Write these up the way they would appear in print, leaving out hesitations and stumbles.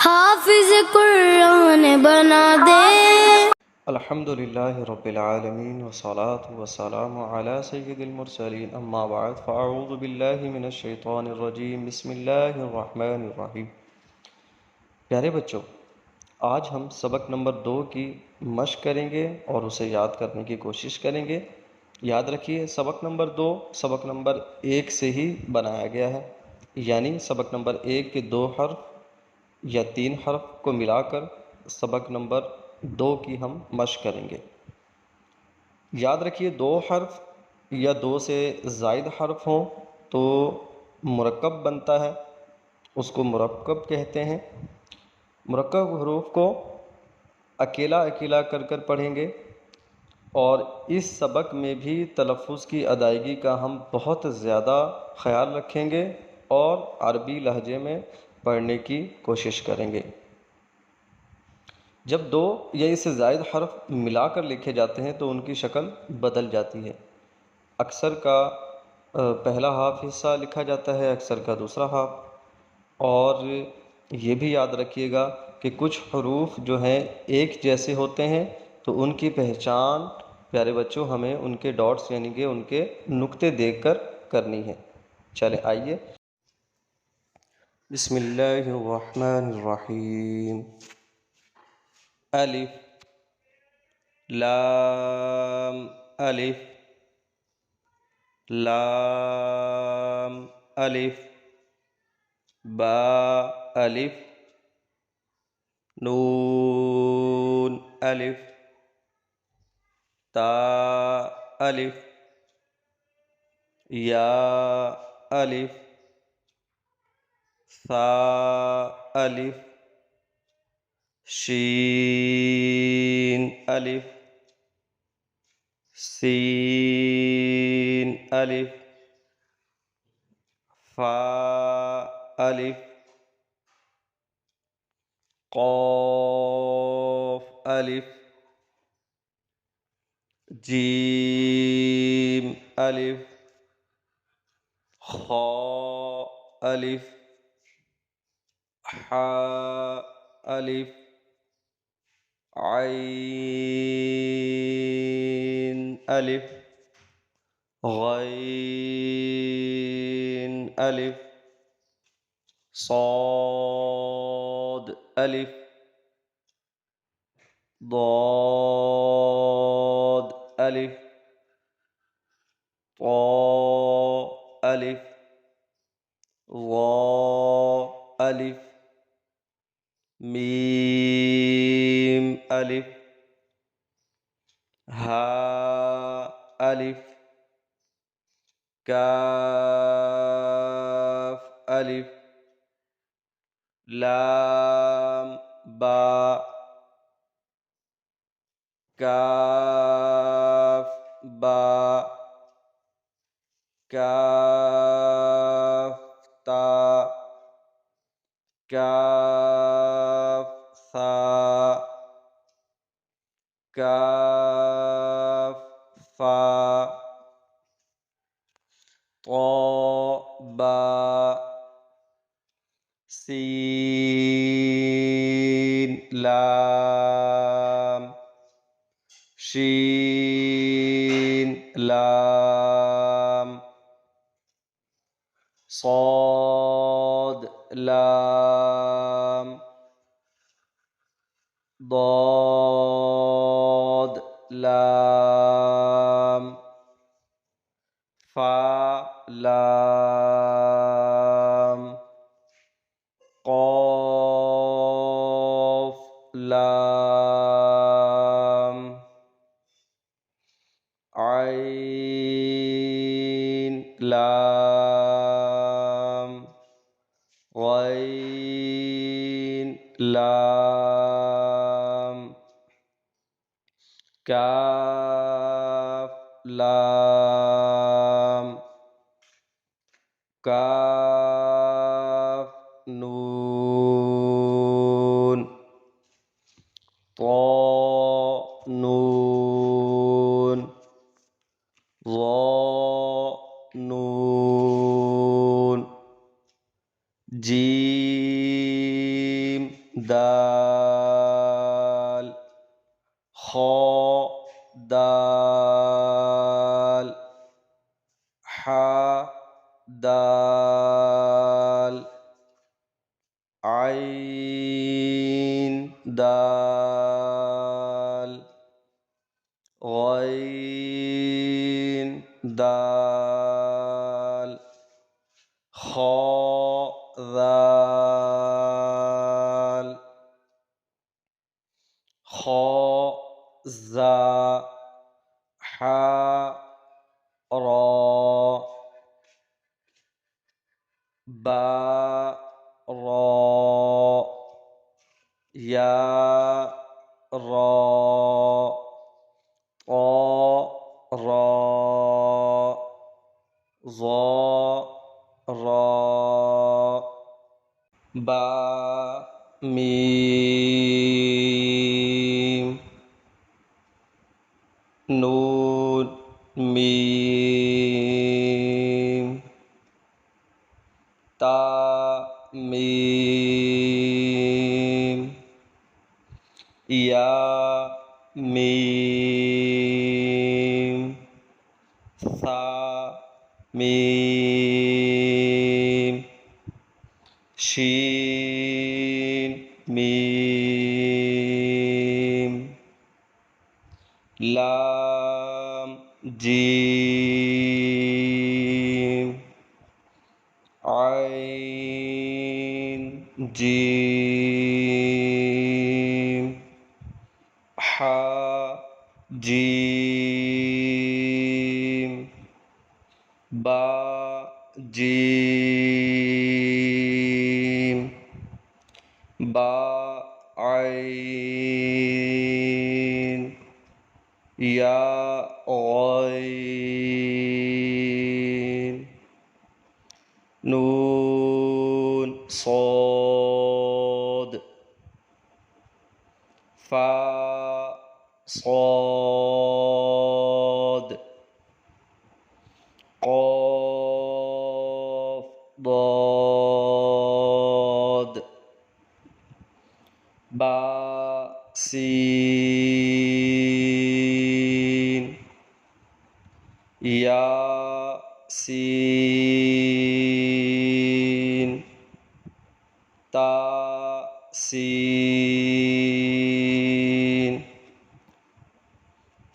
हाफिज कुरान बना दे। अल्हम्दुलिल्लाहि रब्बिल आलमीन वस्सलातु वस्सलामु अला सय्यिदिल मुरसलीन अम्मा बाद फ़अऊज़ु बिल्लाहि मिनश शैतानिर रजीम बिस्मिल्लाहिर रहमानिर रहीम। प्यारे बच्चों, आज हम सबक नंबर 2 की मशक करेंगे और उसे याद करने की कोशिश करेंगे। याद रखिए, सबक नंबर 2 सबक नंबर 1 से ही बनाया गया है, यानी सबक नंबर 1 के 2 हर्फ या 3 हर्फ को मिलाकर सबक नंबर 2 की हम मशक करेंगे। याद रखिए, 2 हर्फ या 2 से ज़ायद हर्फ हों तो मुरक्कब बनता है, उसको मुरक्कब कहते हैं। मुरक्कब हरूफ को अकेला अकेला कर कर पढ़ेंगे और इस सबक में भी तलफ़्फ़ुज़ की अदायगी का हम बहुत ज़्यादा ख़याल रखेंगे और अरबी लहजे में पढ़ने की कोशिश करेंगे। जब 2 या इससे ज़ायद हर्फ मिलाकर लिखे जाते हैं तो उनकी शक्ल बदल जाती है। अक्सर का पहला हाफ हिस्सा लिखा जाता है, अक्सर का दूसरा हाफ। और ये भी याद रखिएगा कि कुछ हरूफ जो हैं एक जैसे होते हैं, तो उनकी पहचान प्यारे बच्चों हमें उनके डॉट्स यानी कि उनके नुक्ते देखकर करनी है। चले आइए, बिस्मिल्लाहिर्रहमानिर्रहीम। अलिफ लाम अलिफ लाम अलिफ बा अलिफ नून अलिफ ता अलिफ या अलिफ सा अलिफ शीन अलिफ सीन अलिफ फा अलिफ क़ाफ अलिफ जीम अलिफ खा अलिफ हा अलिफ आइन अलिफ गैन अलिफ صاد अलिफ ضاد अलिफ طا अलिफ ظा अलिफ मीम अलिफ हा अलिफ काफ अलिफ लाम बा काफ बा काफ ता काफ सा काफ फा ता बा सीन लाम शीन लाम صاد लाम ضاد लाम फा लाम क़ाफ लाम आइन लाम गैन लाम काफ लाम काफ नून ता नून ज़ा नून जीम दाल खा दाल हा दाल आइन दाल गैन दाल खा दाल खा जा हा را با را یا را طا را ظا را با میم نون میم تا میم یا میم ثا میم شین میم لام جیم عين جيم حا جيم با جيم با عين يا غين نون صاد فا صاد قاف ضاد با سين يا سين تا سين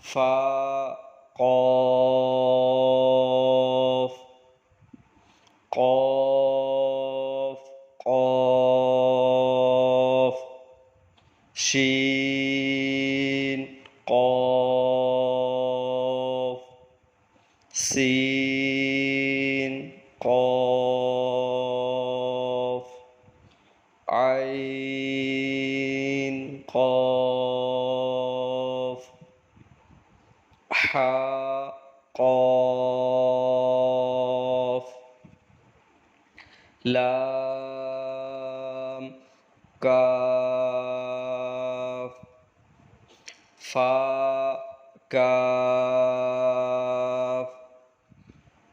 فا قاف قاف قاف شين قاف سين قاف عين قاف حا قاف لام كاف فا كاف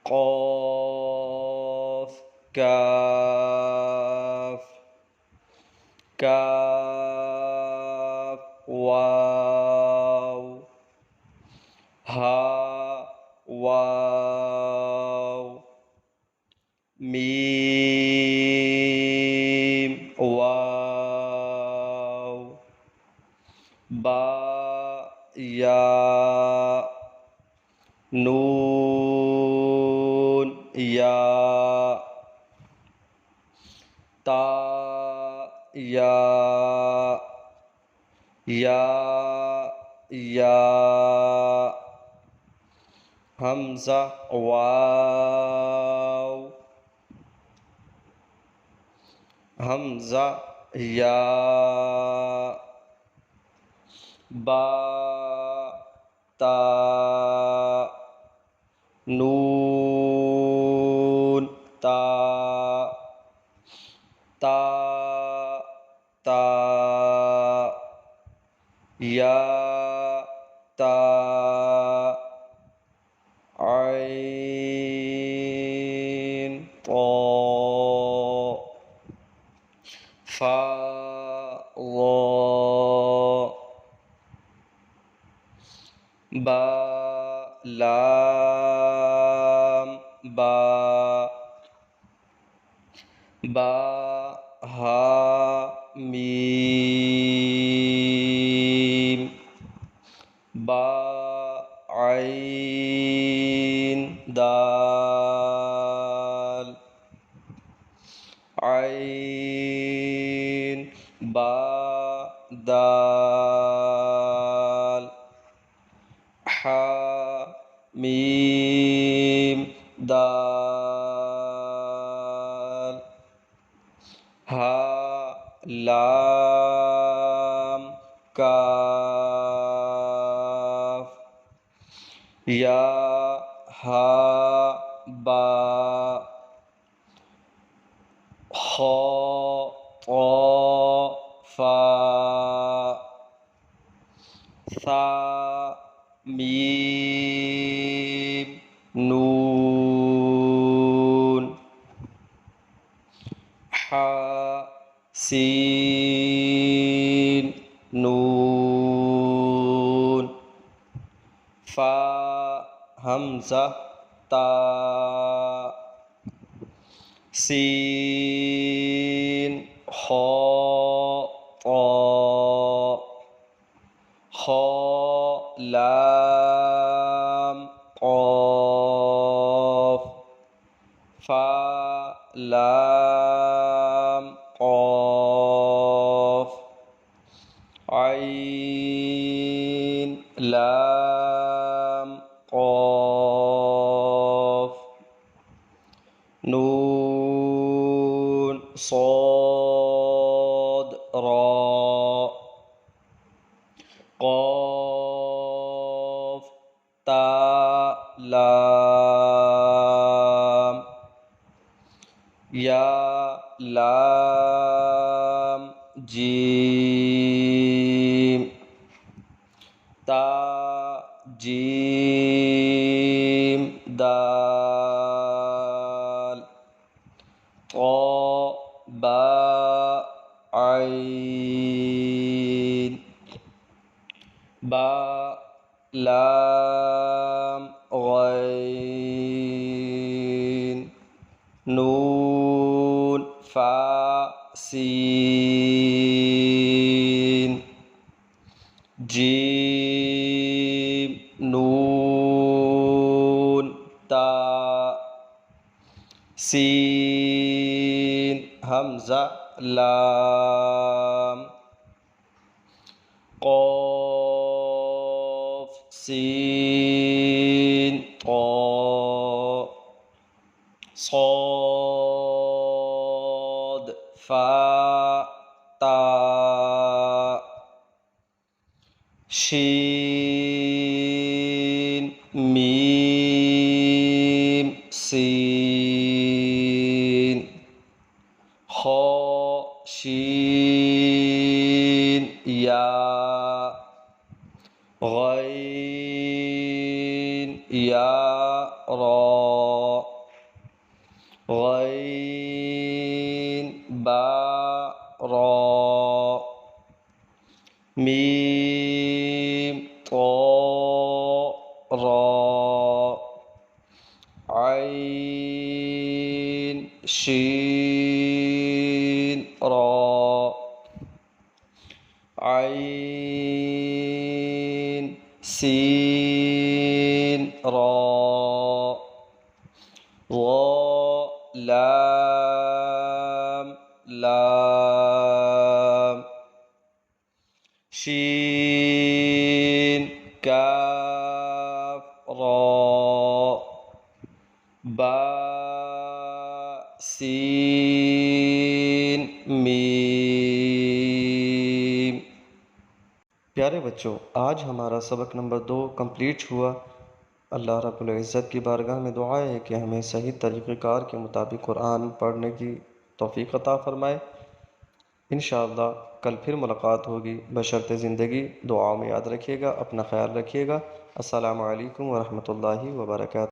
قاف كاف كاف واو ها واو ميم واو با يا نون يا تا يا همزة واو همزة يا با تا نون تا تا تا يا تا عين طا फा वा बा लाम बा बा हा मीम बा आइन दाल आइन बा दाल हा मीम दाल हा लाम काफ या हा बा खा ता फा सा मीम नून हा सीन नून फा हमज़ा ता सीन खा ता खा लाम क़ाफ फा लाम क़ाफ आइन लाम क़ाफ नून صاد را قاف تا لام یا لام جیم تا جیم دال طا با عين با لام غين نون فا سين جيم نون تا سين همزة لام قاف سين طا صاد فا تا شين ميم سين خا شين يا غين يا را غين با را ميم طا را عين شين را عين سين را ظا لام لام شين كاف را با سين ميم। प्यारे बच्चों, आज हमारा सबक नंबर 2 कंप्लीट हुआ। अल्लाह रब्बुल इज़्ज़त की बारगाह में दुआ है कि हमें सही तरीक़ेकार के मुताबिक कुरान पढ़ने की तौफ़ीक़ अता फ़रमाए। इंशाअल्लाह कल फिर मुलाकात होगी बशर्ते ज़िंदगी। दुआ में याद रखिएगा, अपना ख्याल रखिएगा। अस्सलामु अलैकुम व रहमतुल्लाहि व बरकातहू।